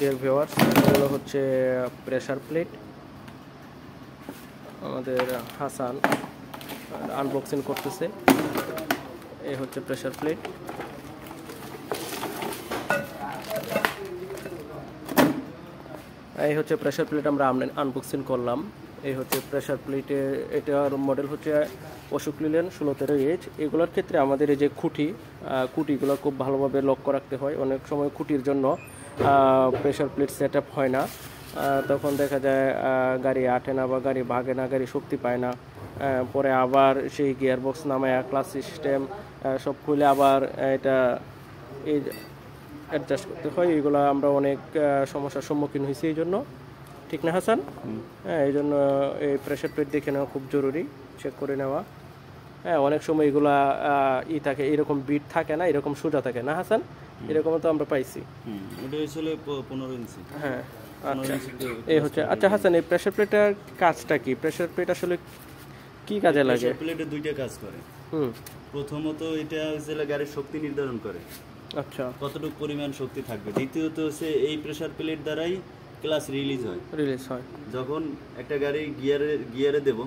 Dear viewers, এগুলো হচ্ছে pressure plate. আমাদের হাসান আনবক্সিং করতেছে। এই হচ্ছে প্রেসার প্লেট। এই হচ্ছে প্রেসার প্লেট আমরা আনবক্সিং করলাম। এই হচ্ছে প্রেসার প্লেটে, এটার মডেল হচ্ছে অশোক লিলেন 1613H। এগুলোর ক্ষেত্রে আমাদের এই যে খুঁটিগুলো খুব ভালোভাবে লক্ষ্য রাখতে হয়। অনেক সময় খুঁটির জন্য প্রেসার প্লেট সেট আপ হয় না, তখন দেখা যায় গাড়ি আটে না বা গাড়ি ভাগে না, গাড়ি শক্তি পায় না। পরে আবার সেই গিয়ার বক্স নামায় ক্লাস সিস্টেম সব খুলে আবার এটা এই অ্যাডজাস্ট করতে হয়। এইগুলো আমরা অনেক সমস্যার সম্মুখীন হয়েছি এই জন্য, ঠিক না হাসান? হ্যাঁ, এই জন্য এই প্রেসার প্লেট দেখে নেওয়া খুব জরুরি, চেক করে নেওয়া। হ্যাঁ, অনেক সময় এগুলা থাকে, এরকম বিট থাকে না, এরকম সোজা থাকে না হাসান? এরকম তো আমরা পাইছি। এটা আসলে 15 ইঞ্চি। হ্যাঁ, আচ্ছা, এই হচ্ছে। আচ্ছা হাসান, এই প্রেসার প্লেটের কাজটা কি? প্রেসার প্লেট আসলে কি কাজে লাগে? প্রেসার প্লেটে দুইটা কাজ করে। প্রথমত এটা হচ্ছে গাড়ির শক্তি নির্ধারণ করে, আচ্ছা, কতটুকু পরিমাণ শক্তি থাকবে। দ্বিতীয়ত হচ্ছে এই প্রেসার প্লেট দ্বারাই ক্লাস রিলিজ হয়। যখন একটা গাড়ি গিয়ারে দেব,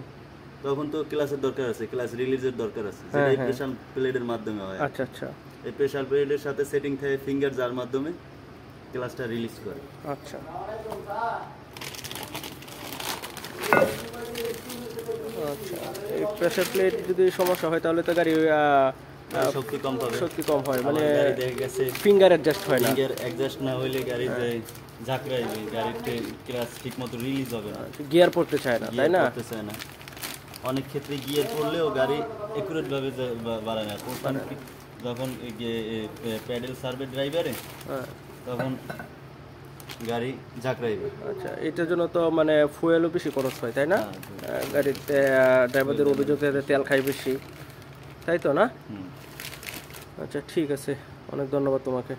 তখন তো ক্লাসের দরকার আছে, ক্লাস রিলিজের দরকার আছে, যেটা এই প্রেসার প্লেটের মাধ্যমে হয়। আচ্ছা আচ্ছা, এই প্রেসার প্লেটের সাথে সেটিং থাকে ফিঙ্গার, যার মাধ্যমে ক্লাসটা রিলিজ করে। আচ্ছা, আচ্ছা। এই প্রেসার প্লেট যদি সমস্যা হয় তাহলে তো গাড়ি শক্তি কম পাবে, শক্তি কম হয়, মানে গাড়ি দেখে গেছে ফিঙ্গার অ্যাডজাস্ট হয় না। ফিঙ্গার অ্যাডজাস্ট না হইলে গাড়ি ঝাঁকড়াইবে, গাড়িতে ক্লাস ঠিকমতো রিলিজ হবে না, গিয়ার পড়তে চায় না, তাই না? পড়তে চায় না। অনেক ক্ষেত্রে গিয়ার পড়লেও গাড়ি একুরেট ভাবে বাড়ায় না। যখন প্যাডেল সার্ভে ড্রাইভারে, তখন গাড়ি ঝাঁকড়াইবে। আচ্ছা, এটার জন্য তো মানে ফুয়েলও বেশি খরচ হয়, তাই না? গাড়িতে ড্রাইভারদের অভিযোগ তেল খাই বেশি, তাই তো না? আচ্ছা, ঠিক আছে, অনেক ধন্যবাদ তোমাকে।